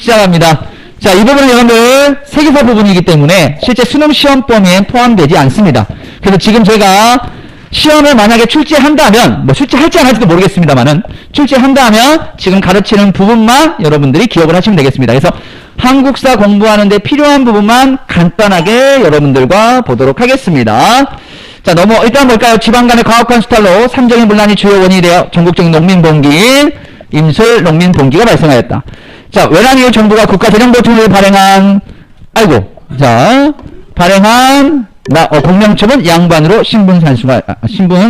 시작합니다. 자, 이 부분은 여러분들 세계사 부분이기 때문에 실제 수능 시험 범위에 포함되지 않습니다. 그래서 지금 제가 시험을 만약에 출제한다면, 뭐 출제할지 안 할지도 모르겠습니다만은, 출제한다면 지금 가르치는 부분만 여러분들이 기억을 하시면 되겠습니다. 그래서 한국사 공부하는데 필요한 부분만 간단하게 여러분들과 보도록 하겠습니다. 자, 일단 볼까요? 지방 간의 과학관 수탈로 삼정의 문란이 주요 원인이 되어 전국적인 농민봉기인 임술 농민봉기가 발생하였다. 자, 외란 이후 정부가 국가재정보통을 발행한 공명첩은 양반으로 신분은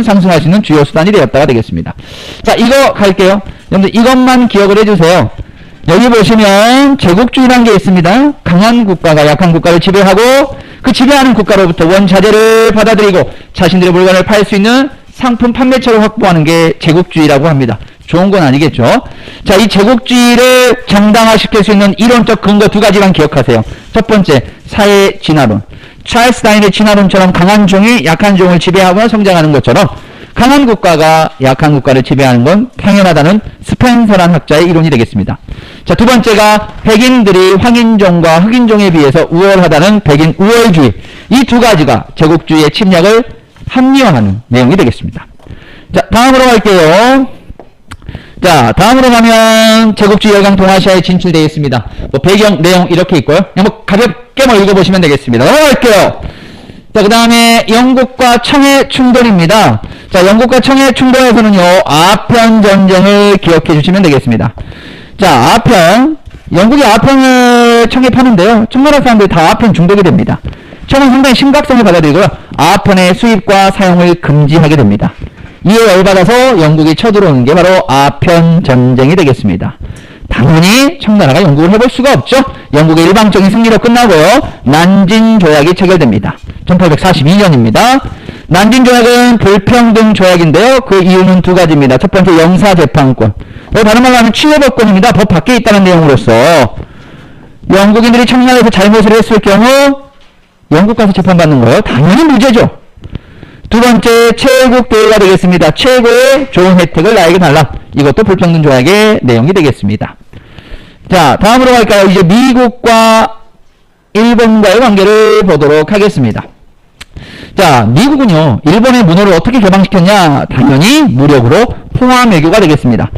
상승할 수 있는 주요 수단이 되었다가 되겠습니다. 자, 이거 갈게요. 여러분들 이것만 기억을 해주세요. 여기 보시면 제국주의라는 게 있습니다. 강한 국가가 약한 국가를 지배하고 그 지배하는 국가로부터 원자재를 받아들이고 자신들의 물건을 팔 수 있는 상품 판매처를 확보하는 게 제국주의라고 합니다. 좋은 건 아니겠죠. 자, 이 제국주의를 정당화시킬 수 있는 이론적 근거 두 가지만 기억하세요. 첫 번째, 사회 진화론. 찰스 다윈의 진화론처럼 강한 종이 약한 종을 지배하거나 성장하는 것처럼 강한 국가가 약한 국가를 지배하는 건 당연하다는 스펜서란 학자의 이론이 되겠습니다. 자, 두 번째가 백인들이 황인종과 흑인종에 비해서 우월하다는 백인 우월주의. 이 두 가지가 제국주의의 침략을 합리화하는 내용이 되겠습니다. 자, 다음으로 갈게요. 자, 다음으로 가면 제국주의 열강 동아시아에 진출되어 있습니다. 뭐 배경 내용 이렇게 있고요. 그냥 뭐 가볍게 읽어보시면 되겠습니다. 넘어갈게요. 자, 그 다음에 영국과 청의 충돌입니다. 자, 영국과 청의 충돌에서는요, 아편 전쟁을 기억해 주시면 되겠습니다. 자, 아편. 영국이 아편을 청입하는데요. 청나라 사람들이 다 아편 중독이 됩니다. 청은 상당히 심각성을 받아들이고요. 아편의 수입과 사용을 금지하게 됩니다. 이에 열받아서 영국이 쳐들어오는 게 바로 아편 전쟁이 되겠습니다. 당연히 청나라가 영국을 해볼 수가 없죠. 영국의 일방적인 승리로 끝나고요. 난징 조약이 체결됩니다. 1842년입니다. 난징 조약은 불평등 조약인데요. 그 이유는 두 가지입니다. 첫 번째, 영사재판권. 다른 말로 하면 취해법권입니다. 법 밖에 있다는 내용으로서 영국인들이 청나라에서 잘못을 했을 경우 영국 가서 재판받는 거예요. 당연히 무죄죠. 두 번째, 최국 대우가 되겠습니다. 최고의 좋은 혜택을 나에게 달라. 이것도 불평등 조약의 내용이 되겠습니다. 자, 다음으로 갈까요? 이제 미국과 일본과의 관계를 보도록 하겠습니다. 자, 미국은요, 일본의 문호를 어떻게 개방시켰냐? 당연히 무력으로 포화 외교가 되겠습니다.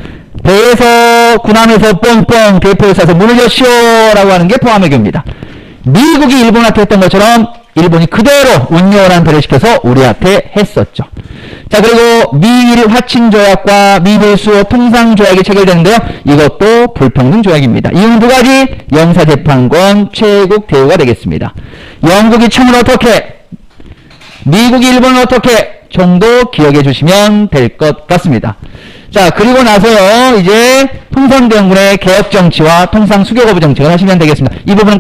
배에서 군함에서 뻥뻥 대포를 쏴서 문을 여시오 라고 하는 게 포화 외교입니다. 미국이 일본한테 했던 것처럼 일본이 그대로 운용을 배려시켜서 우리한테 했었죠. 자, 그리고 미일 화친조약과 미일 수호 통상조약이 체결되는데요. 이것도 불평등 조약입니다. 이유는 두 가지, 영사재판권, 최국 대우가 되겠습니다. 영국이 청을 어떻게, 미국이 일본을 어떻게 정도 기억해 주시면 될 것 같습니다. 자, 그리고 나서요, 이제 흥선대원군의 개혁정치와 통상수교거부 정책을 하시면 되겠습니다. 이 부분은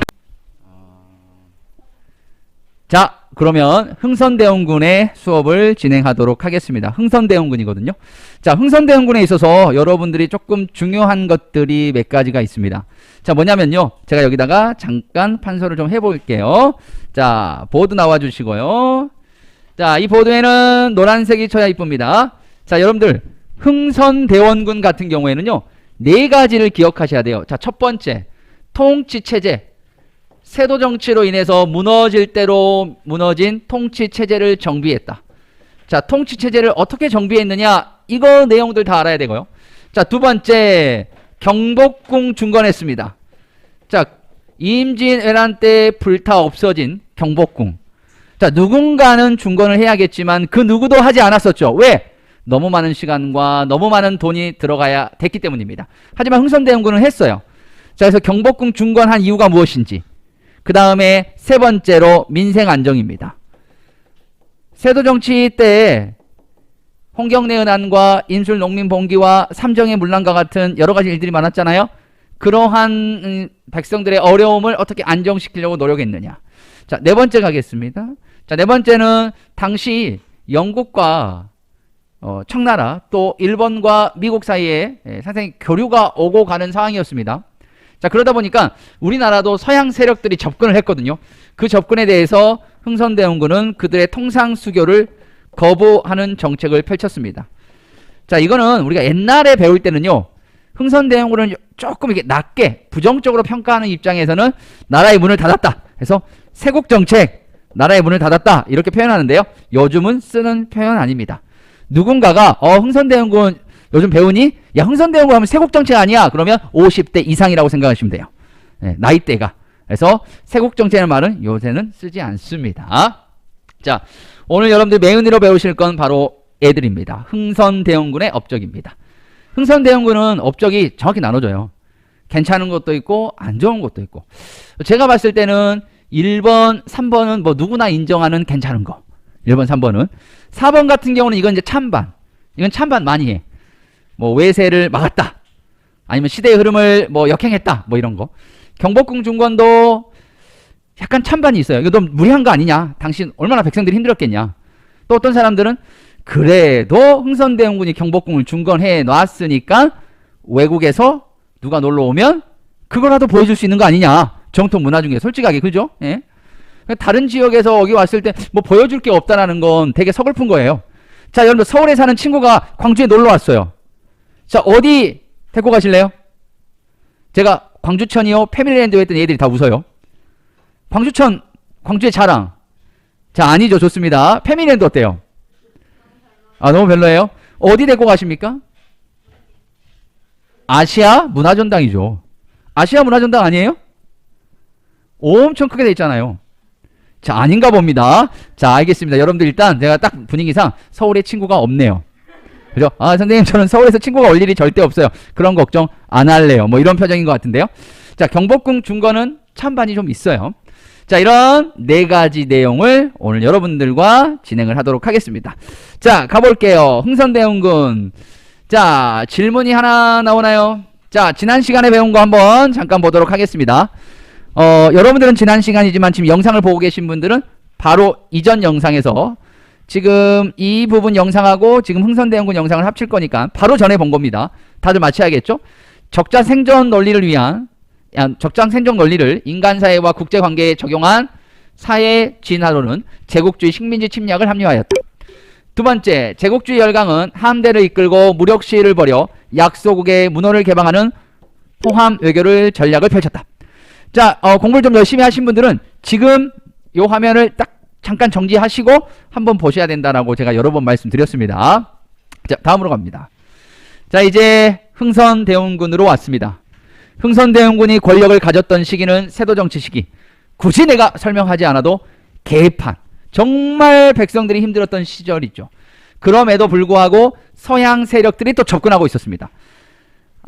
자, 그러면 흥선대원군의 수업을 진행하도록 하겠습니다. 흥선대원군이거든요. 자, 흥선대원군에 있어서 여러분들이 조금 중요한 것들이 몇 가지가 있습니다. 자, 뭐냐면요. 제가 여기다가 잠깐 판서를 좀 해볼게요. 자, 보드 나와주시고요. 자, 이 보드에는 노란색이 쳐야 이쁩니다. 자, 여러분들 흥선대원군 같은 경우에는요, 네 가지를 기억하셔야 돼요. 자, 첫 번째, 통치체제. 세도 정치로 인해서 무너질 대로 무너진 통치 체제를 정비했다. 자, 통치 체제를 어떻게 정비했느냐? 이거 내용들 다 알아야 되고요. 자, 두 번째, 경복궁 중건했습니다. 자, 임진왜란 때 불타 없어진 경복궁. 자, 누군가는 중건을 해야겠지만 그 누구도 하지 않았었죠. 왜? 너무 많은 시간과 너무 많은 돈이 들어가야 됐기 때문입니다. 하지만 흥선대원군은 했어요. 자, 그래서 경복궁 중건한 이유가 무엇인지. 그 다음에 세 번째로 민생 안정입니다. 세도정치 때 홍경래 은한과 인술 농민봉기와 삼정의 문란과 같은 여러 가지 일들이 많았잖아요. 그러한 백성들의 어려움을 어떻게 안정시키려고 노력했느냐. 자, 네 번째 가겠습니다. 자, 네 번째는 당시 영국과 청나라 또 일본과 미국 사이에 상당히 교류가 오고 가는 상황이었습니다. 자, 그러다 보니까 우리나라도 서양 세력들이 접근을 했거든요. 그 접근에 대해서 흥선대원군은 그들의 통상수교를 거부하는 정책을 펼쳤습니다. 자, 이거는 우리가 옛날에 배울 때는요, 흥선대원군은 조금 이렇게 낮게 부정적으로 평가하는 입장에서는 나라의 문을 닫았다 해서 세국정책, 나라의 문을 닫았다 이렇게 표현하는데요. 요즘은 쓰는 표현 아닙니다. 누군가가 흥선대원군 요즘 배우니? 야, 흥선대원군 하면 세국정책 아니야? 그러면 50대 이상이라고 생각하시면 돼요. 네, 나이대가. 그래서 세국정책이라는 말은 요새는 쓰지 않습니다. 자, 오늘 여러분들 매운이로 배우실 건 바로 애들입니다. 흥선대원군의 업적입니다. 흥선대원군은 업적이 정확히 나눠져요. 괜찮은 것도 있고 안 좋은 것도 있고. 제가 봤을 때는 1번, 3번은 뭐 누구나 인정하는 괜찮은 거. 1번, 3번은. 4번 같은 경우는 이건 이제 찬반. 이건 찬반 많이 해. 뭐 외세를 막았다. 아니면 시대의 흐름을 뭐 역행했다. 뭐 이런 거. 경복궁 중건도 약간 찬반이 있어요. 이거 너무 무리한 거 아니냐. 당신 얼마나 백성들이 힘들었겠냐. 또 어떤 사람들은 그래도 흥선대원군이 경복궁을 중건해 놨으니까 외국에서 누가 놀러 오면 그거라도 보여줄 수 있는 거 아니냐. 정통 문화 중에 솔직하게 그죠? 예? 다른 지역에서 여기 왔을 때 뭐 보여줄 게 없다라는 건 되게 서글픈 거예요. 자, 여러분 서울에 사는 친구가 광주에 놀러 왔어요. 자, 어디 데리고 가실래요? 제가 광주천이요 패밀리랜드 했던 애들이 다 웃어요. 광주천, 광주의 자랑. 자, 아니죠. 좋습니다. 패밀리랜드 어때요? 아, 너무 별로예요? 어디 데리고 가십니까? 아시아 문화전당이죠. 아시아 문화전당 아니에요? 엄청 크게 돼 있잖아요. 자, 아닌가 봅니다. 자, 알겠습니다. 여러분들 일단 제가 딱 분위기상 서울에 친구가 없네요. 그죠? 아, 선생님 저는 서울에서 친구가 올 일이 절대 없어요. 그런 걱정 안 할래요. 뭐 이런 표정인 것 같은데요. 자, 경복궁 중건은 찬반이 좀 있어요. 자, 이런 4가지 내용을 오늘 여러분들과 진행을 하도록 하겠습니다. 자, 가볼게요. 흥선대원군. 자, 질문이 하나 나오나요? 자, 지난 시간에 배운 거 한번 잠깐 보도록 하겠습니다. 여러분들은 지난 시간이지만 지금 영상을 보고 계신 분들은 바로 이전 영상에서 지금 이 부분 영상하고 지금 흥선대원군 영상을 합칠 거니까 바로 전에 본 겁니다. 다들 맞춰야겠죠? 적자 생존 논리를 위한 적장 생존 논리를 인간사회와 국제관계에 적용한 사회 진화론은 제국주의 식민지 침략을 합리화하였다. 두 번째, 제국주의 열강은 함대를 이끌고 무력 시위를 벌여 약소국의 문호를 개방하는 포함 외교를 전략을 펼쳤다. 자, 공부를 좀 열심히 하신 분들은 지금 요 화면을 딱 잠깐 정지하시고 한번 보셔야 된다라고 제가 여러 번 말씀드렸습니다. 자, 다음으로 갑니다. 자, 이제 흥선대원군으로 왔습니다. 흥선대원군이 권력을 가졌던 시기는 세도정치 시기. 굳이 내가 설명하지 않아도 개판. 정말 백성들이 힘들었던 시절이죠. 그럼에도 불구하고 서양 세력들이 또 접근하고 있었습니다.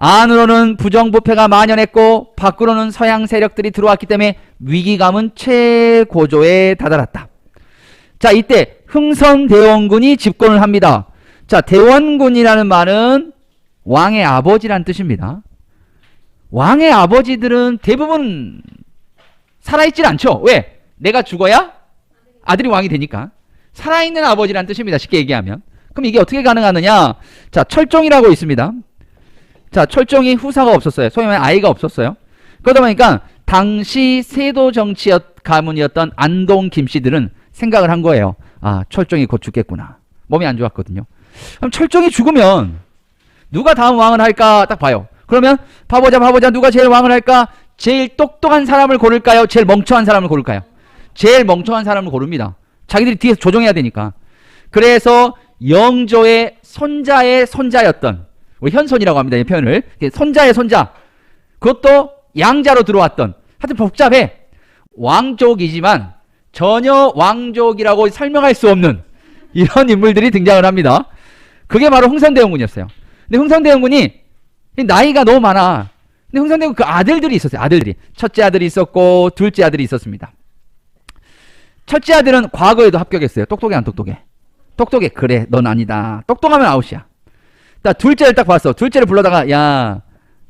안으로는 부정부패가 만연했고 밖으로는 서양 세력들이 들어왔기 때문에 위기감은 최고조에 다다랐다. 자, 이때 흥선대원군이 집권을 합니다. 자, 대원군이라는 말은 왕의 아버지란 뜻입니다. 왕의 아버지들은 대부분 살아있질 않죠. 왜? 내가 죽어야 아들이 왕이 되니까. 살아있는 아버지란 뜻입니다. 쉽게 얘기하면. 그럼 이게 어떻게 가능하느냐? 자, 철종이라고 있습니다. 자, 철종이 후사가 없었어요. 소위 말하면 아이가 없었어요. 그러다 보니까 당시 세도 정치 가문이었던 안동 김씨들은 생각을 한 거예요. 아, 철종이 곧 죽겠구나. 몸이 안 좋았거든요. 그럼 철종이 죽으면 누가 다음 왕을 할까 딱 봐요. 그러면 봐보자 누가 제일 왕을 할까? 제일 똑똑한 사람을 고를까요? 제일 멍청한 사람을 고를까요? 제일 멍청한 사람을 고릅니다. 자기들이 뒤에서 조종해야 되니까. 그래서 영조의 손자의 손자였던, 우리 현손이라고 합니다. 이 표현을. 손자의 손자. 그것도 양자로 들어왔던, 하여튼 복잡해. 왕족이지만 전혀 왕족이라고 설명할 수 없는 이런 인물들이 등장을 합니다. 그게 바로 흥선대원군이었어요. 근데 흥선대원군이 나이가 너무 많아. 근데 흥선대원군 그 아들들이 있었어요. 아들들이. 첫째 아들이 있었고 둘째 아들이 있었습니다. 첫째 아들은 과거에도 합격했어요. 똑똑해 안 똑똑해? 똑똑해. 그래, 넌 아니다. 똑똑하면 아웃이야. 딱 둘째를 딱 봤어. 둘째를 불러다가 야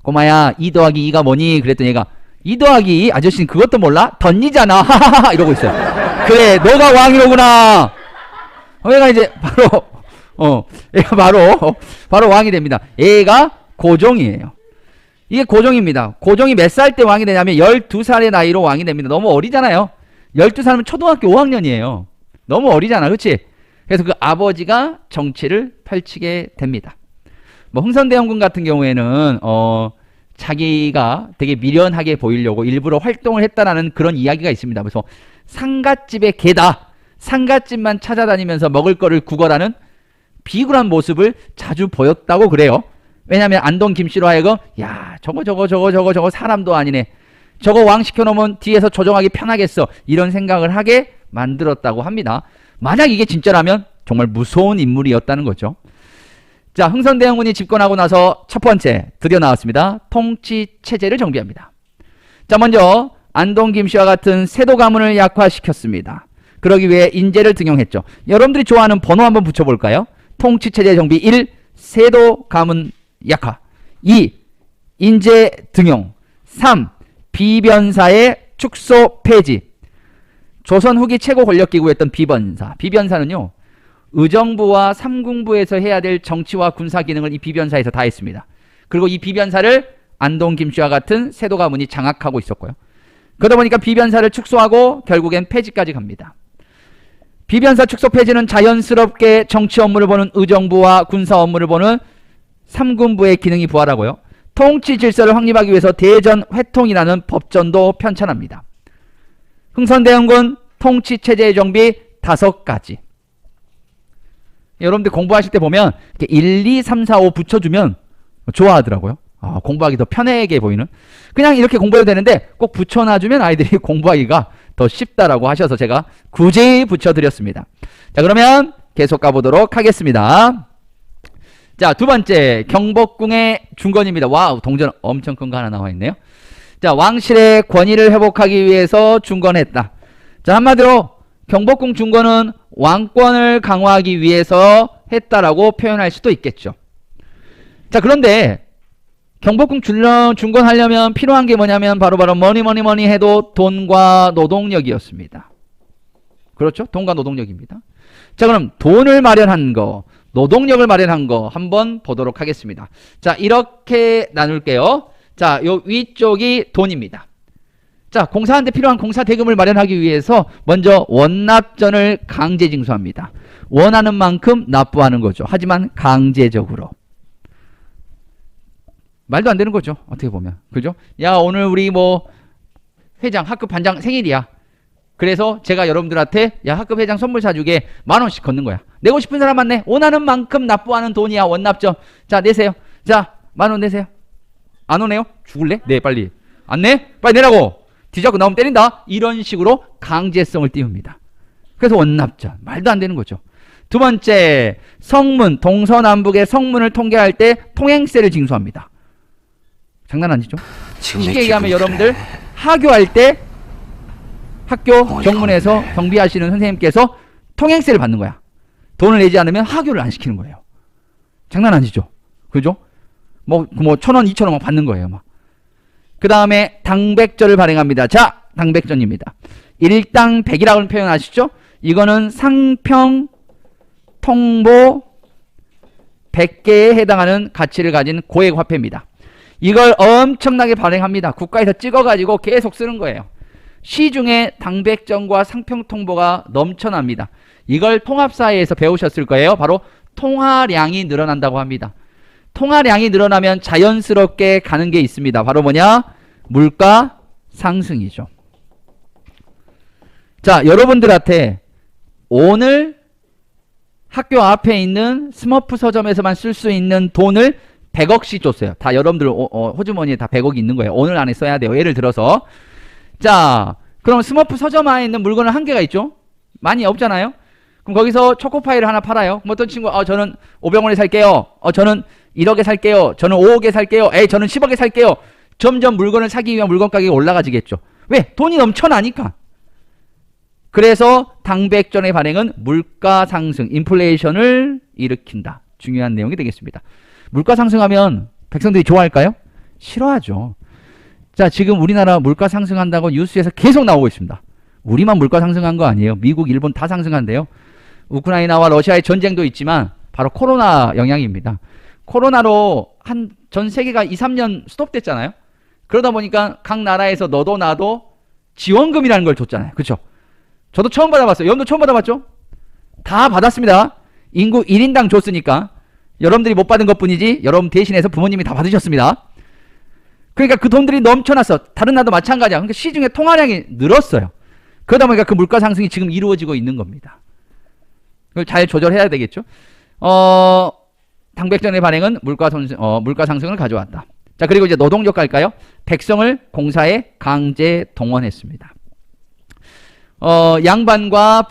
꼬마야 2 더하기 2가 뭐니? 그랬더니 얘가 2 더하기 2? 아저씨는 그것도 몰라? 덧니잖아. 하하하 이러고 있어요. 그래, 너가 왕이로구나. 얘가 이제 얘가 바로 왕이 됩니다. 얘가 고종이에요. 이게 고종입니다. 고종이 몇 살 때 왕이 되냐면 12살의 나이로 왕이 됩니다. 너무 어리잖아요. 12살이면 초등학교 5학년이에요. 너무 어리잖아. 그렇지? 그래서 그 아버지가 정치를 펼치게 됩니다. 뭐 흥선대원군 같은 경우에는 자기가 되게 미련하게 보이려고 일부러 활동을 했다라는 그런 이야기가 있습니다. 그래서 상갓집의 개다, 상갓집만 찾아다니면서 먹을 거를 구걸하는 비굴한 모습을 자주 보였다고 그래요. 왜냐하면 안동 김씨로 하여금 야 저거 사람도 아니네, 저거 왕 시켜놓으면 뒤에서 조종하기 편하겠어, 이런 생각을 하게 만들었다고 합니다. 만약 이게 진짜라면 정말 무서운 인물이었다는 거죠. 자, 흥선대원군이 집권하고 나서 첫 번째 드디어 나왔습니다. 통치체제를 정비합니다. 자, 먼저 안동 김씨와 같은 세도 가문을 약화시켰습니다. 그러기 위해 인재를 등용했죠. 여러분들이 좋아하는 번호 한번 붙여볼까요? 통치체제 정비 1. 세도 가문 약화. 2. 인재 등용. 3. 비변사의 축소 폐지. 조선 후기 최고 권력기구였던 비변사. 비변사는요, 의정부와 삼궁부에서 해야 될 정치와 군사 기능을 이 비변사에서 다 했습니다. 그리고 이 비변사를 안동 김씨와 같은 세도 가문이 장악하고 있었고요. 그러다 보니까 비변사를 축소하고 결국엔 폐지까지 갑니다. 비변사 축소 폐지는 자연스럽게 정치 업무를 보는 의정부와 군사 업무를 보는 삼군부의 기능이 부활하고요. 통치 질서를 확립하기 위해서 대전 회통이라는 법전도 편찬합니다. 흥선대원군 통치 체제의 정비 5가지. 여러분들 공부하실 때 보면 1, 2, 3, 4, 5 붙여주면 좋아하더라고요. 공부하기 더 편하게 보이는. 그냥 이렇게 공부해도 되는데 꼭 붙여놔주면 아이들이 공부하기가 더 쉽다라고 하셔서 제가 굳이 붙여드렸습니다. 자, 그러면 계속 가보도록 하겠습니다. 자, 두 번째 경복궁의 중건입니다. 와우, 동전 엄청 큰 거 하나 나와 있네요. 자, 왕실의 권위를 회복하기 위해서 중건했다. 자, 한마디로 경복궁 중건은 왕권을 강화하기 위해서 했다라고 표현할 수도 있겠죠. 자, 그런데 경복궁 중건하려면 필요한 게 뭐냐면 바로 뭐니 해도 돈과 노동력이었습니다. 그렇죠? 돈과 노동력입니다. 자, 그럼 돈을 마련한 거, 노동력을 마련한 거 한번 보도록 하겠습니다. 자, 이렇게 나눌게요. 자, 요 위쪽이 돈입니다. 자, 공사하는데 필요한 공사 대금을 마련하기 위해서 먼저 원납전을 강제 징수합니다. 원하는 만큼 납부하는 거죠. 하지만 강제적으로. 말도 안 되는 거죠. 어떻게 보면. 그죠? 야, 오늘 우리 뭐 회장, 학급 반장 생일이야. 그래서 제가 여러분들한테 야, 학급 회장 선물 사주게 10,000원씩 걷는 거야. 내고 싶은 사람만 내. 원하는 만큼 납부하는 돈이야. 원납전. 자, 내세요. 자, 10,000원 내세요. 안 오네요? 죽을래? 네, 빨리. 안 내? 빨리 내라고. 뒤잡고 나오면 때린다. 이런 식으로 강제성을 띄웁니다. 그래서 원납전. 말도 안 되는 거죠. 두 번째, 성문, 동서남북의 성문을 통계할 때 통행세를 징수합니다. 장난 아니죠? 쉽게 얘기하면 여러분들 하교할 때 학교 정문에서 경비하시는 선생님께서 통행세를 받는 거야. 돈을 내지 않으면 하교를 안 시키는 거예요. 장난 아니죠? 그죠? 뭐 1,000원, 2,000원 받는 거예요. 막. 그 다음에 당백절을 발행합니다. 자, 당백전입니다. 일당 100이라고 표현하시죠? 이거는 상평 통보 100개에 해당하는 가치를 가진 고액 화폐입니다. 이걸 엄청나게 발행합니다. 국가에서 찍어가지고 계속 쓰는 거예요. 시중에 당백전과 상평통보가 넘쳐납니다. 이걸 통합사회에서 배우셨을 거예요. 바로 통화량이 늘어난다고 합니다. 통화량이 늘어나면 자연스럽게 가는 게 있습니다. 바로 뭐냐? 물가 상승이죠. 자, 여러분들한테 오늘 학교 앞에 있는 스머프 서점에서만 쓸 수 있는 돈을 100억씩 줬어요. 다 여러분들 호주머니에 다 100억이 있는 거예요. 오늘 안에 써야 돼요. 예를 들어서 자, 그럼 스머프 서점 안에 있는 물건은 한계가 있죠? 많이 없잖아요? 그럼 거기서 초코파이를 하나 팔아요. 뭐 어떤 친구 저는 500원에 살게요. 저는 1억에 살게요. 저는 5억에 살게요. 저는 10억에 살게요. 점점 물건을 사기 위한 물건 가격이 올라가지겠죠. 왜? 돈이 넘쳐나니까. 그래서 당백전의 발행은 물가 상승, 인플레이션을 일으킨다. 중요한 내용이 되겠습니다. 물가 상승하면 백성들이 좋아할까요? 싫어하죠. 자, 지금 우리나라 물가 상승한다고 뉴스에서 계속 나오고 있습니다. 우리만 물가 상승한 거 아니에요. 미국, 일본 다 상승한대요. 우크라이나와 러시아의 전쟁도 있지만 바로 코로나 영향입니다. 코로나로 전 세계가 2, 3년 스톱됐잖아요. 그러다 보니까 각 나라에서 너도 나도 지원금이라는 걸 줬잖아요. 그렇죠? 저도 처음 받아봤어요. 여러분도 처음 받아봤죠? 다 받았습니다. 인구 1인당 줬으니까. 여러분들이 못 받은 것뿐이지 여러분 대신해서 부모님이 다 받으셨습니다. 그러니까 그 돈들이 넘쳐났어. 다른 나라도 마찬가지야. 그러니까 시중에 통화량이 늘었어요. 그러다 보니까 그 물가 상승이 지금 이루어지고 있는 겁니다. 그걸 잘 조절해야 되겠죠. 당백전의 발행은 물가 상승을 가져왔다. 자, 그리고 이제 노동력 갈까요? 백성을 공사에 강제 동원했습니다. 양반과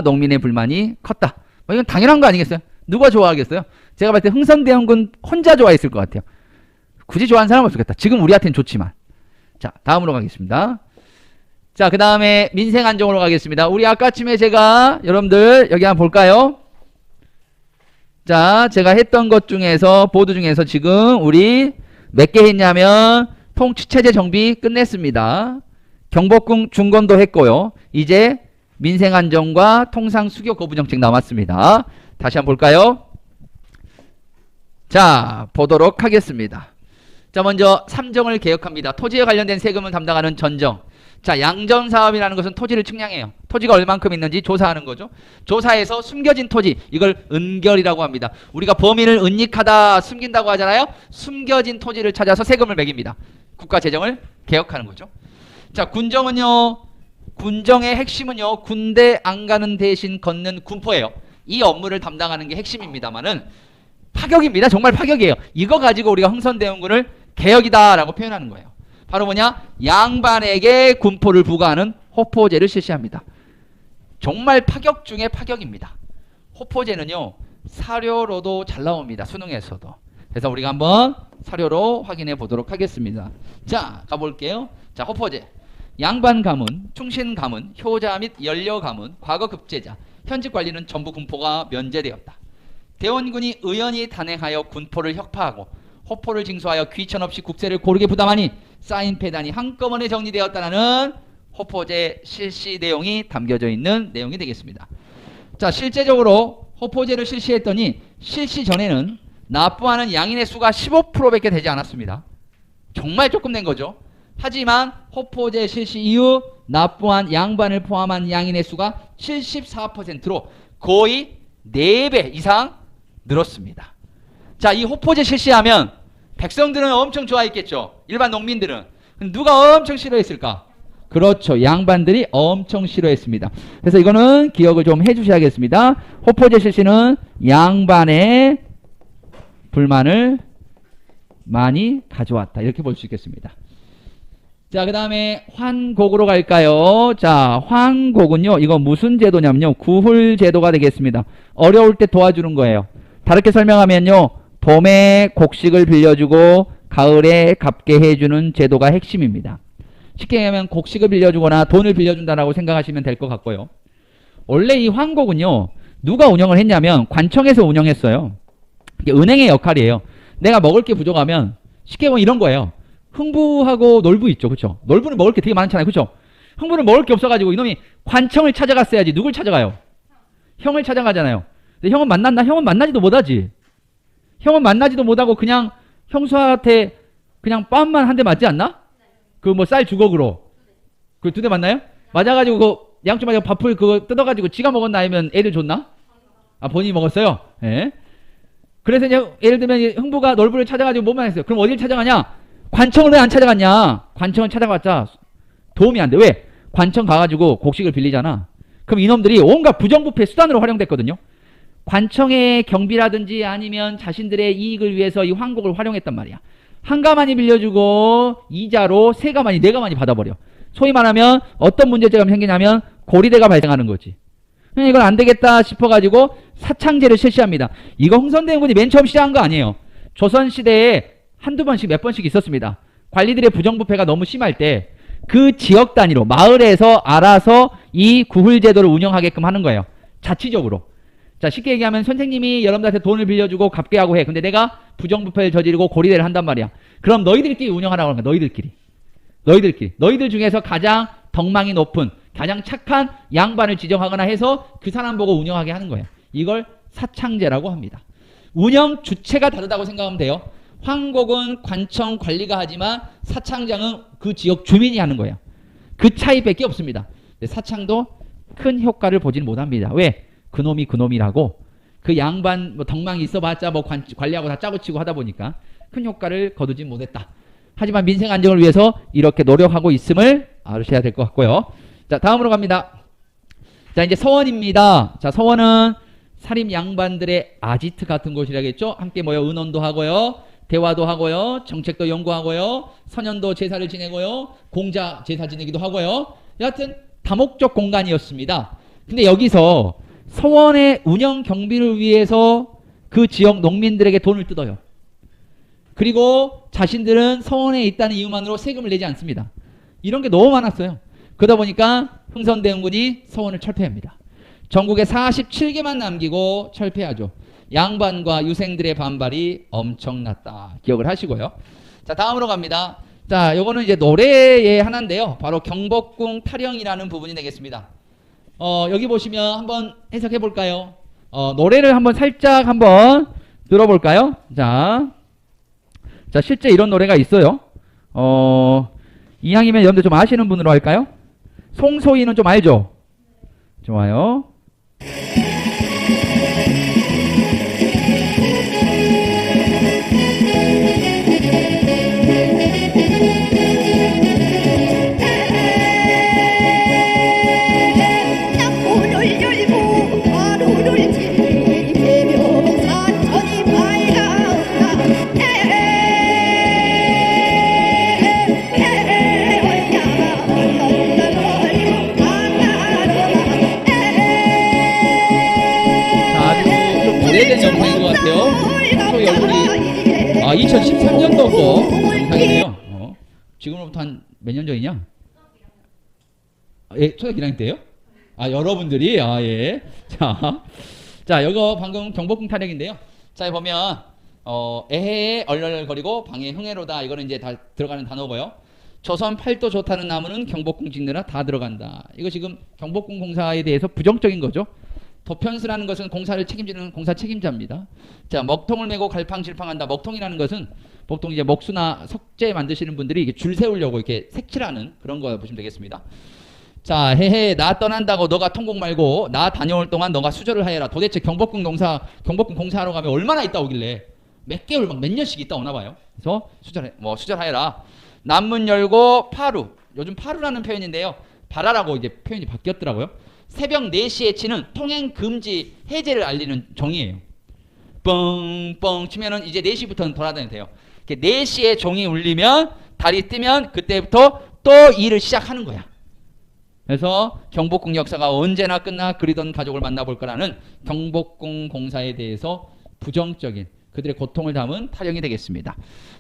농민의 불만이 컸다. 이건 당연한 거 아니겠어요? 누가 좋아하겠어요? 제가 봤을 때 흥선대원군 혼자 좋아했을 것 같아요. 굳이 좋아하는 사람은 없겠다. 지금 우리한테는 좋지만. 자, 다음으로 가겠습니다. 자, 그 다음에 민생안정으로 가겠습니다. 우리 아까쯤에 제가 여러분들 여기 한번 볼까요? 자, 제가 했던 것 중에서 보드 중에서 지금 우리 몇 개 했냐면 통치체제 정비 끝냈습니다. 경복궁 중건도 했고요. 이제 민생안정과 통상수교 거부정책 남았습니다. 다시 한번 볼까요? 자, 보도록 하겠습니다. 자, 먼저 삼정을 개혁합니다. 토지에 관련된 세금을 담당하는 전정. 자, 양전사업이라는 것은 토지를 측량해요. 토지가 얼만큼 있는지 조사하는 거죠. 조사해서 숨겨진 토지, 이걸 은결이라고 합니다. 우리가 범인을 은닉하다, 숨긴다고 하잖아요. 숨겨진 토지를 찾아서 세금을 매깁니다. 국가 재정을 개혁하는 거죠. 자, 군정은요, 군정의 핵심은요, 군대 안 가는 대신 걷는 군포예요. 이 업무를 담당하는 게 핵심입니다만은 파격입니다. 정말 파격이에요. 이거 가지고 우리가 흥선대원군을 개혁이다라고 표현하는 거예요. 바로 뭐냐? 양반에게 군포를 부과하는 호포제를 실시합니다. 정말 파격 중에 파격입니다. 호포제는요, 사료로도 잘 나옵니다. 수능에서도. 그래서 우리가 한번 사료로 확인해 보도록 하겠습니다. 자, 가볼게요. 자, 호포제. 양반 가문, 충신 가문, 효자 및 연료 가문, 과거 급제자, 현직 관리는 전부 군포가 면제되었다. 대원군이 의연히 단행하여 군포를 혁파하고 호포를 징수하여 귀천 없이 국세를 고르게 부담하니 쌓인 폐단이 한꺼번에 정리되었다는 호포제 실시 내용이 담겨져 있는 내용이 되겠습니다. 자, 실제적으로 호포제를 실시했더니 실시 전에는 납부하는 양인의 수가 15%밖에 되지 않았습니다. 정말 조금 된 거죠. 하지만 호포제 실시 이후 납부한 양반을 포함한 양인의 수가 74%로 거의 4배 이상 늘었습니다. 자, 이 호포제 실시하면 백성들은 엄청 좋아했겠죠. 일반 농민들은. 누가 엄청 싫어했을까? 그렇죠. 양반들이 엄청 싫어했습니다. 그래서 이거는 기억을 좀 해주셔야겠습니다. 호포제 실시는 양반의 불만을 많이 가져왔다. 이렇게 볼 수 있겠습니다. 자, 그 다음에 환곡으로 갈까요? 자, 환곡은요, 이거 무슨 제도냐면요, 구훌 제도가 되겠습니다. 어려울 때 도와주는 거예요. 다르게 설명하면요, 봄에 곡식을 빌려주고 가을에 갚게 해주는 제도가 핵심입니다. 쉽게 얘기하면 곡식을 빌려주거나 돈을 빌려준다라고 생각하시면 될 것 같고요. 원래 이 환곡은요, 누가 운영을 했냐면 관청에서 운영했어요. 이게 은행의 역할이에요. 내가 먹을 게 부족하면 쉽게 보면 이런 거예요. 흥부하고 놀부 있죠. 그쵸? 놀부는 먹을 게 되게 많잖아요. 그쵸? 흥부는 먹을 게 없어가지고 이놈이 관청을 찾아갔어야지. 누굴 찾아가요? 형을 찾아가잖아요. 근데 형은 만났나? 형은 만나지도 못하지. 형은 만나지도 못하고 그냥 형수한테 그냥 빰만 한 대 맞지 않나? 그 뭐 쌀 주걱으로. 그 2대 맞나요? 맞아가지고 그 양쪽 맞아 밥을 그거 뜯어가지고 지가 먹었나 아니면 애들 줬나? 아, 본인이 먹었어요? 예. 그래서 이제 예를 들면 흥부가 놀부를 찾아가지고 뭐만 했어요? 그럼 어딜 찾아가냐? 관청을 왜 안 찾아갔냐? 관청은 찾아갔자 도움이 안 돼. 왜? 관청 가가지고 곡식을 빌리잖아. 그럼 이놈들이 온갖 부정부패 수단으로 활용됐거든요. 관청의 경비라든지 아니면 자신들의 이익을 위해서 이 환곡을 활용했단 말이야. 한 가마니 빌려주고 이자로 세 가마니, 네 가마니 받아버려. 소위 말하면 어떤 문제점이 생기냐면 고리대가 발생하는 거지. 이건 안 되겠다 싶어가지고 사창제를 실시합니다. 이거 흥선대원군이 맨 처음 시작한 거 아니에요. 조선시대에 한두 번씩 몇 번씩 있었습니다. 관리들의 부정부패가 너무 심할 때 그 지역 단위로 마을에서 알아서 이 구훌제도를 운영하게끔 하는 거예요. 자치적으로. 자, 쉽게 얘기하면 선생님이 여러분들한테 돈을 빌려주고 갚게 하고 해. 근데 내가 부정부패를 저지르고 고리대를 한단 말이야. 그럼 너희들끼리 운영하라고 하는 거야. 너희들끼리. 너희들 중에서 가장 덕망이 높은, 가장 착한 양반을 지정하거나 해서 그 사람 보고 운영하게 하는 거예요. 이걸 사창제라고 합니다. 운영 주체가 다르다고 생각하면 돼요. 환곡은 관청 관리가 하지만 사창장은 그 지역 주민이 하는 거예요. 그 차이밖에 없습니다. 사창도 큰 효과를 보지는 못합니다. 왜? 그놈이라고 그 양반 뭐 덕망이 있어봤자 뭐 관리하고 다 짜고 치고 하다 보니까 큰 효과를 거두지 못했다. 하지만 민생 안정을 위해서 이렇게 노력하고 있음을 아셔야 될 것 같고요. 자, 다음으로 갑니다. 자, 이제 서원입니다. 자, 서원은 사립 양반들의 아지트 같은 곳이라겠죠. 함께 모여 의논도 하고요, 대화도 하고요, 정책도 연구하고요, 선현도 제사를 지내고요, 공자 제사 지내기도 하고요. 여하튼 다목적 공간이었습니다. 근데 여기서 서원의 운영 경비를 위해서 그 지역 농민들에게 돈을 뜯어요. 그리고 자신들은 서원에 있다는 이유만으로 세금을 내지 않습니다. 이런 게 너무 많았어요. 그러다 보니까 흥선대원군이 서원을 철폐합니다. 전국에 47개만 남기고 철폐하죠. 양반과 유생들의 반발이 엄청났다. 기억을 하시고요. 자, 다음으로 갑니다. 자, 요거는 이제 노래의 하나인데요. 바로 경복궁 타령이라는 부분이 되겠습니다. 여기 보시면 한번 해석해 볼까요? 노래를 한번 살짝 한번 들어볼까요? 자, 실제 이런 노래가 있어요. 이왕이면 여러분들 좀 아시는 분으로 할까요? 송소희는 좀 알죠? 좋아요. 오래된 영상인 것 같아요. 소희 얼굴이 2013년도 거 영상이네요. 지금으로부터 한 몇 년 전이냐? 예, 초등학교 1학년 때요? 여러분들이 예. 자, 이거 방금 경복궁 타령인데요. 자, 보면 에헤에 얼얼거리고 방에 흥해로다. 이거는 이제 다 들어가는 단어고요. 조선 팔도 좋다는 나무는 경복궁 짓느라 다 들어간다. 이거 지금 경복궁 공사에 대해서 부정적인 거죠. 도편수라는 것은 공사를 책임지는 공사 책임자입니다. 자, 먹통을 메고 갈팡질팡한다. 먹통이라는 것은 보통 이제 먹수나 석재 만드시는 분들이 이게 줄 세우려고 이렇게 색칠하는 그런 거 보시면 되겠습니다. 자, 헤헤, 나 떠난다고 너가 통곡 말고 나 다녀올 동안 너가 수절을 하여라. 도대체 경복궁 공사하러 가면 얼마나 있다 오길래 몇 개월 몇 년씩 있다 오나 봐요. 그래서 수절하여라. 남문 열고 파루. 요즘 파루라는 표현인데요. 바라라고 이제 표현이 바뀌었더라고요. 새벽 4시에 치는 통행 금지 해제를 알리는 종이에요. 뻥뻥 치면은 이제 4시부터는 돌아다녀도 돼요. 4시에 종이 울리면 달이 뜨면 그때부터 또 일을 시작하는 거야. 그래서 경복궁 역사가 언제나 끝나 그리던 가족을 만나볼 거라는 경복궁 공사에 대해서 부정적인 그들의 고통을 담은 타령이 되겠습니다.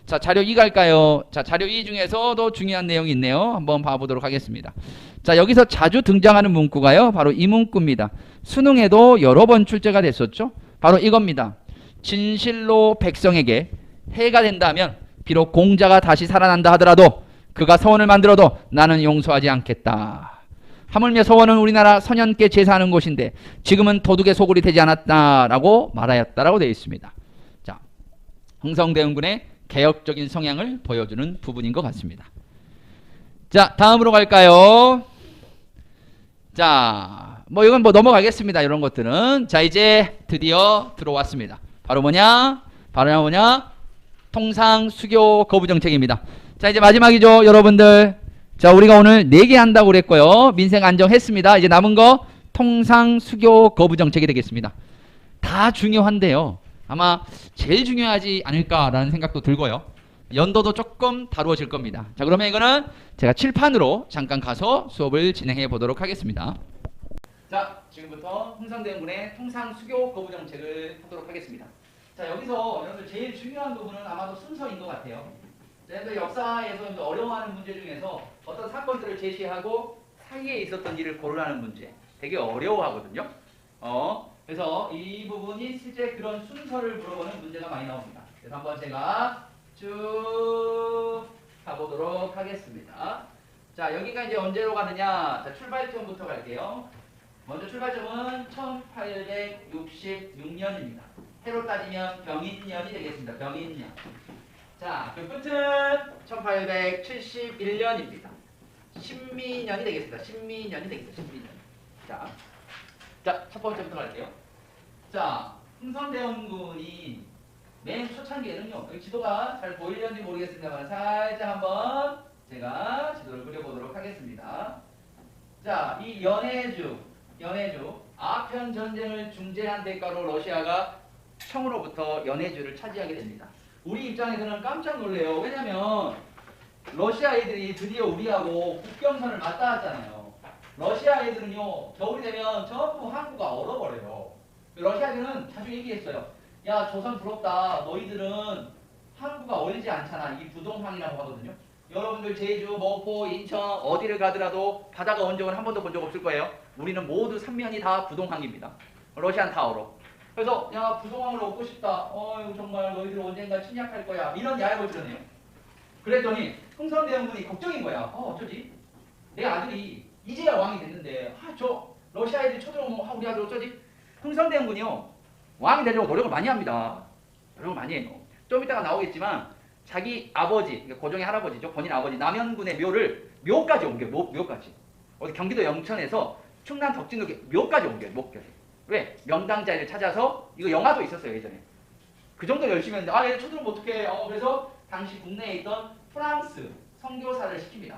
자, 자료 2 갈까요? 자, 자료 2 중에서도 중요한 내용이 있네요. 한번 봐보도록 하겠습니다. 자, 여기서 자주 등장하는 문구가요. 바로 이 문구입니다. 수능에도 여러 번 출제가 됐었죠. 바로 이겁니다. 진실로 백성에게 해가 된다면 비록 공자가 다시 살아난다 하더라도 그가 서원을 만들어도 나는 용서하지 않겠다. 하물며 서원은 우리나라 선현께 제사하는 곳인데 지금은 도둑의 소굴이 되지 않았다라고 말하였다라고 되어 있습니다. 자, 흥성대원군의 개혁적인 성향을 보여주는 부분인 것 같습니다. 자, 다음으로 갈까요? 자, 이건 넘어가겠습니다. 이런 것들은. 자, 이제 드디어 들어왔습니다. 바로 뭐냐? 통상 수교 거부 정책입니다. 자, 이제 마지막이죠, 여러분들. 자, 우리가 오늘 4개 한다고 그랬고요. 민생 안정했습니다. 이제 남은 거 통상 수교 거부 정책이 되겠습니다. 다 중요한데요. 아마 제일 중요하지 않을까라는 생각도 들고요. 연도도 조금 다루어질 겁니다. 자, 그러면 이거는 제가 칠판으로 잠깐 가서 수업을 진행해 보도록 하겠습니다. 자, 지금부터 흥성대원군의 통상 수교 거부 정책을 하도록 하겠습니다. 자, 여기서 여러분들 제일 중요한 부분은 아마도 순서인 것 같아요. 여러분들 역사에서 어려워하는 문제 중에서 어떤 사건들을 제시하고 사이에 있었던 일을 고르라는 문제 되게 어려워하거든요. 그래서 이 부분이 실제 그런 순서를 물어보는 문제가 많이 나옵니다. 그래서 한번 제가 쭉 가보도록 하겠습니다. 자, 여기가 이제 언제로 가느냐? 자, 출발점부터 갈게요. 먼저 출발점은 1866년입니다. 해로 따지면 병인년이 되겠습니다. 병인년. 자, 그 끝은 1871년입니다. 신미년이 되겠습니다. 신미년. 자, 첫 번째부터 갈게요. 자, 흥선대원군이 맨 초창기에는요. 여기 지도가 잘 보이려는지 모르겠습니다만 살짝 한번 제가 지도를 그려보도록 하겠습니다. 자, 이 연해주 아편 전쟁을 중재한 대가로 러시아가 청으로부터 연해주를 차지하게 됩니다. 우리 입장에서는 깜짝 놀래요. 왜냐면 러시아 애들이 드디어 우리하고 국경선을 맞닿았잖아요. 러시아 애들은요, 겨울이 되면 전부 항구가 얼어버려요. 러시아 애들은 자주 얘기했어요. 야, 조선 부럽다. 너희들은 항구가 얼지 않잖아. 이 부동항이라고 하거든요. 여러분들 제주, 목포, 인천 어디를 가더라도 바다가 온 적은 한 번도 본 적 없을 거예요. 우리는 모두 삼면이 다 부동항입니다. 러시안 타워로. 그래서 야, 부동항을 얻고 싶다. 어휴, 정말 너희들 언젠가 침략할 거야. 이런 야욕을 드러내요. 그랬더니 흥선대원군이 걱정인 거야. 어쩌지? 내 아들이 이제야 왕이 됐는데 저 러시아 애들이 쳐들어오면 우리 아들 어쩌지? 흥선대원군이요. 왕이 되려고 노력을 많이 합니다. 노력을 많이 해요. 좀 이따가 나오겠지만 자기 아버지, 그러니까 고종의 할아버지죠. 본인 아버지 남현군의 묘를 묘까지 옮겨요. 묘까지. 어디 경기도 영천에서 충남 덕진로 묘까지 옮겨요. 묘까지. 왜? 명당자를 찾아서 이거 영화도 있었어요. 예전에. 그 정도 열심히 했는데 얘 쳐들어오면 어떡해. 그래서 당시 국내에 있던 프랑스 선교사를 시킵니다.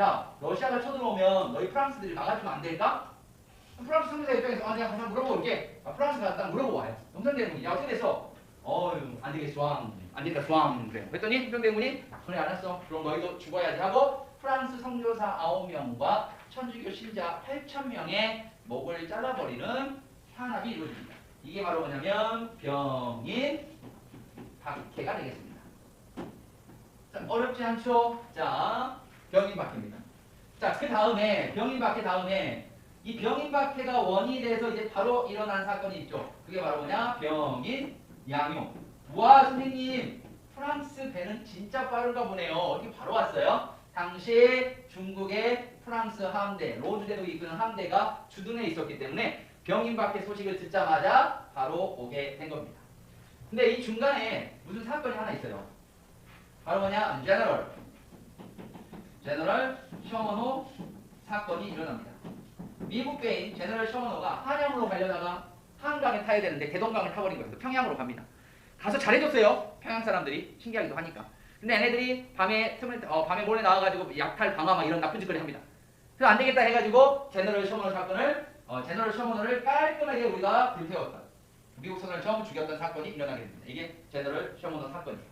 야, 러시아가 쳐들어오면 너희 프랑스들이 막아주면 안 될까? 프랑스 선교사 입장에서 내가 가서 물어볼게. 프랑스 갔다 물어보고 와요. 영선대군이 야, 어떻게 됐어? 안 되겠어, 왕. 안 된다, 왕. 그래. 그랬더니 영선대군이 그래, 알았어. 그럼 너희도 죽어야지 하고 프랑스 선교사 9명과 천주교 신자 8,000명의 목을 잘라버리는 탄압이 이루어집니다. 이게 바로 뭐냐면 병인 박해가 되겠습니다. 자, 어렵지 않죠? 자, 병인 박해입니다. 자, 그 다음에 병인 박해 다음에 이 병인 박해가 원인이 돼서 이제 바로 일어난 사건이 있죠. 그게 바로 뭐냐? 병인 양용. 와, 선생님, 프랑스 배는 진짜 빠른가 보네요. 어떻게 바로 왔어요? 당시 중국의 프랑스 함대, 로주대도 이끄는 함대가 주둔해 있었기 때문에 병인 박해 소식을 듣자마자 바로 오게 된 겁니다. 근데 이 중간에 무슨 사건이 하나 있어요. 바로 뭐냐? 제너럴 셔먼호 사건이 일어납니다. 미국 배인 제너럴 셔먼호가 한양으로 가려다가 한강에 타야 되는데 대동강을 타버린 거예요. 평양으로 갑니다. 가서 잘해줬어요. 평양 사람들이. 신기하기도 하니까. 근데 얘네들이 밤에 몰래 나와가지고 약탈, 방화 막 이런 나쁜 짓거리 합니다. 그래서 안 되겠다 해가지고 제너럴 셔먼호 사건을 제너럴 셔먼호를 깔끔하게 우리가 불태웠다. 미국 선을 처음 죽였던 사건이 일어나게 됩니다. 이게 제너럴 셔먼호 사건이에요.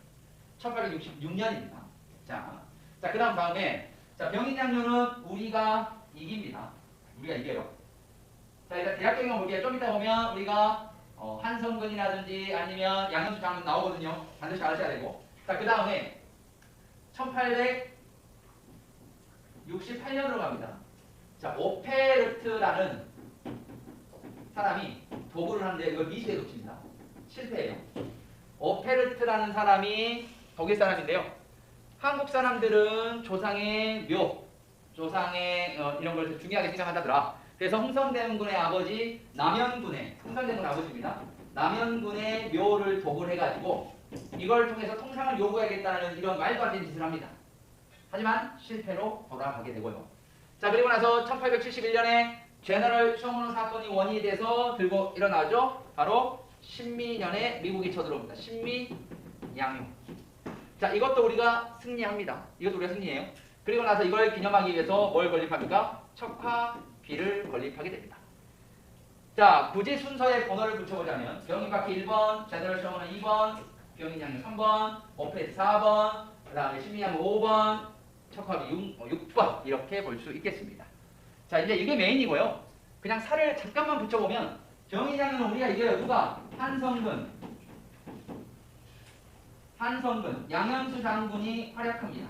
1866년입니다. 자, 그 다음에 병인양요는 우리가 이깁니다. 우리가 이겨요. 자, 일단 대략 경영 볼게요. 좀 이따 보면 우리가 한성근이라든지 아니면 양현수 장군 나오거든요. 반드시 아셔야 되고. 자, 그 다음에 1868년으로 갑니다. 자, 오페르트라는 사람이 도구를 하는데 이걸 미시에 놓칩니다. 실패해요. 오페르트라는 사람이 독일 사람인데요. 한국 사람들은 조상의 묘, 조상의 이런 걸 중요하게 생각한다더라. 그래서 흥선대원군의 아버지 남현군의 흥선대원군 아버지입니다. 남현군의 묘를 도굴 해가지고 이걸 통해서 통상을 요구해야겠다는 이런 말도 안 되는 짓을 합니다. 하지만 실패로 돌아가게 되고요. 자, 그리고 나서 1871년에 제너럴 셔먼호 사건이 원인이 돼서 들고 일어나죠. 바로 신미년에 미국이 쳐들어옵니다. 신미양용. 자, 이것도 우리가 승리합니다. 이것도 우리가 승리해요. 그리고 나서 이걸 기념하기 위해서 뭘 건립합니까? 척화비를 건립하게 됩니다. 자, 굳이 순서에 번호를 붙여보자면 병인박해 1번, 제너럴 셔먼호 2번, 병인양용 3번, 오페르트 4번, 그 다음에 신미양용 5번, 척화비 6번 이렇게 볼 수 있겠습니다. 자, 이제 이게 메인이고요. 그냥 살을 잠깐만 붙여보면 병인양용은 우리가 이겨요. 누가? 한성근, 양현수 장군이 활약합니다.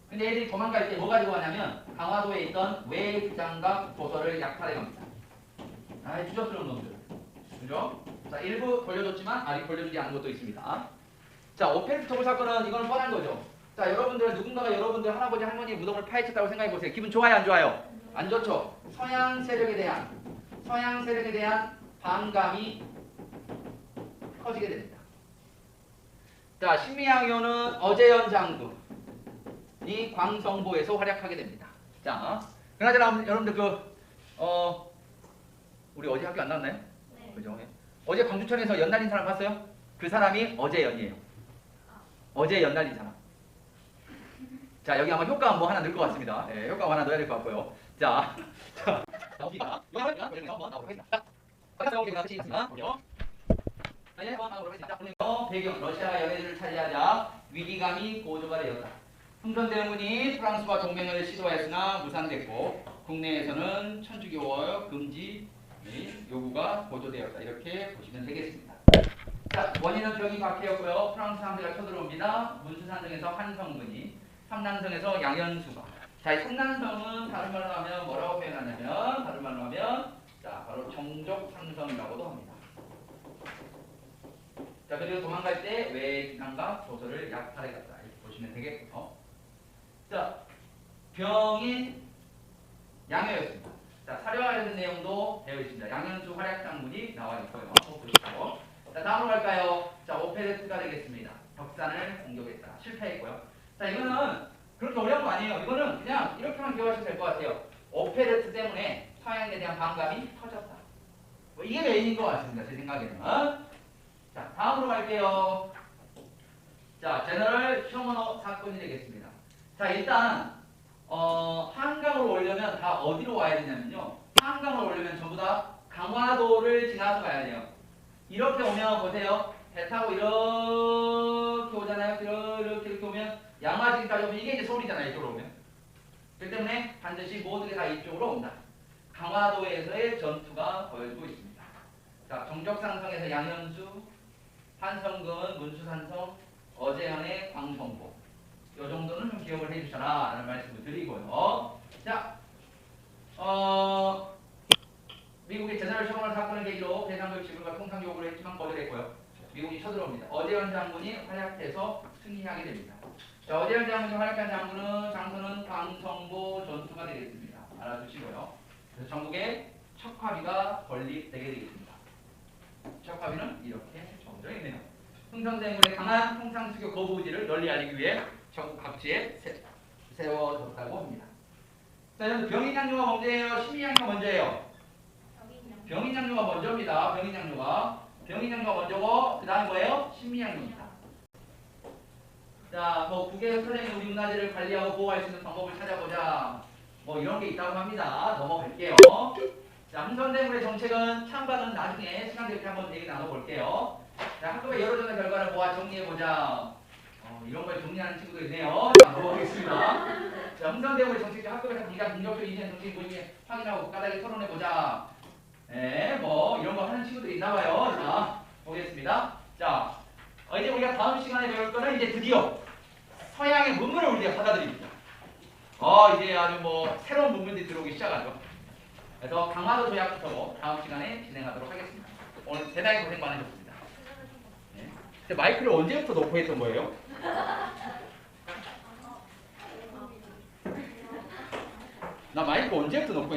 근데 애들이 도망갈 때 뭐 가지고 가냐면 강화도에 있던 외장갑 도서를 약탈해 갑니다. 주저스러운 놈들. 그죠? 자, 일부 돌려줬지만 아직 돌려주지 않은 것도 있습니다. 자, 오페르트 도굴 사건은 이거는 뻔한 거죠. 자, 누군가가 여러분들 할아버지 할머니의 무덤을 파헤쳤다고 생각해 보세요. 기분 좋아요, 안 좋아요? 안 좋죠. 서양 세력에 대한 반감이 커지게 됩니다. 자, 신미양요는 어재현 장군이 광성보에서 활약하게 됩니다. 자, 그나저나 여러분들 우리 어제 학교 안 나왔나요? 네. 그죠? 어제 광주천에서 연 날린 사람 봤어요? 그 사람이 어제 연이에요. 어제 연 날린 사람. 자, 여기 아마 효과 뭐 하나 넣을 것 같습니다. 예, 효과 하나 넣어야 될 것 같고요. 자, 나옵니다. 여기 한번 나오겠습니다. 배경, 러시아가 연해주를 차지하자 위기감이 고조가 되었다. 흥선대원군이 프랑스와 동맹을 시도하였으나 무산됐고 국내에서는 천주교 금지 요구가 고조되었다. 이렇게 보시면 되겠습니다. 자, 원인은 병이 박해였고요. 프랑스 함대가 쳐들어옵니다. 문수산성에서 한성군이, 삼난성에서 양현수가. 자, 이 삼난성은 다른 말로 하면 뭐라고 표현하냐면, 다른 말로 하면 자, 바로 정족상성이라고도 합니다. 자, 그리고 도망갈 때 외진항과 조서를 약탈해 갔다. 이렇게 보시면 되겠고요. 자, 병이 양해였습니다. 자, 사료와 관련된 내용도 되어 있습니다. 양현수 활약장군이 나와 있고요. 보시고. 자, 다음으로 갈까요? 자, 오페레트가 되겠습니다. 벽산을 공격했다. 실패했고요. 자, 이거는 그렇게 어려운 거 아니에요. 이거는 그냥 이렇게만 기억하시면 될 것 같아요. 오페레트 때문에 서양에 대한 반감이 터졌다. 뭐 이게 메인인 것 같습니다. 제 생각에는. 자, 다음으로 갈게요. 자, 제너럴 셔머너 사건이 되겠습니다. 자, 일단 한강으로 오려면 다 어디로 와야 되냐면요. 한강으로 오려면 전부 다 강화도를 지나서 가야 돼요. 이렇게 오면 보세요. 배 타고 이렇게 오잖아요. 이렇게 오면 양화진까지 오면 이게 이제 서울이잖아요. 이쪽으로 오면. 그렇기 때문에 반드시 모든 게 다 이쪽으로 온다. 강화도에서의 전투가 벌어지고 있습니다. 자, 정적상성에서 양현수, 한성근, 문수산성, 어제현의 광성보. 이 정도는 좀 기억을 해주셔라 라는 말씀을 드리고요. 자, 미국이 제너럴 셔머너 사건을 계기로 대상급 지불과 통상 요구를 했지만 거절했고요. 미국이 쳐들어옵니다. 어제현 장군이 활약해서 승리하게 됩니다. 자, 어제현 장군이 활약한 장소는 광성보 전투가 되겠습니다. 알아두시고요. 그래서 전국에 척화비가 건립되게 되겠습니다. 척화비는 이렇게 정해져 있네요. 흥선대군의 강한 통상수교 거부 의지를 널리 알리기 위해 전국 각지에 세워졌다고 합니다. 자, 여러분 병인양요가 먼저예요? 신민양요가 먼저예요? 병인양요가 먼저입니다. 병인양요가 먼저고 그 다음 뭐예요? 신민양요입니다. 자, 뭐 국외 선생님 우리 문화재를 관리하고 보호할 수 있는 방법을 찾아보자. 뭐 이런 게 있다고 합니다. 넘어갈게요. 자, 흥선대군의 정책은 찬반은 나중에 시간 될 때 한번 얘기 나눠볼게요. 자, 학급의 여러 전의 결과를 모아 정리해보자. 이런 걸 정리하는 친구도 있네요. 자, 넘어가겠습니다. 자, 흥선대군의 정책이 학급에서 가장 공격적인 이전 정책이 뭔지 확인하고 까다리 토론해보자. 네, 뭐 이런 거 하는 친구들이 있나봐요. 자, 보겠습니다. 자, 이제 우리가 다음 시간에 배울 거는 이제 드디어 서양의 문물을 우리가 받아들입니다. 이제 아주 뭐 새로운 문물들이 들어오기 시작하죠. 그래서 강화도 조약부터 다음 시간에 진행하도록 하겠습니다. 오늘 대단히 고생 많으셨습니다. 네. 근데 마이크를 언제부터 놓고 했던 거예요? 나 마이크 언제부터 놓고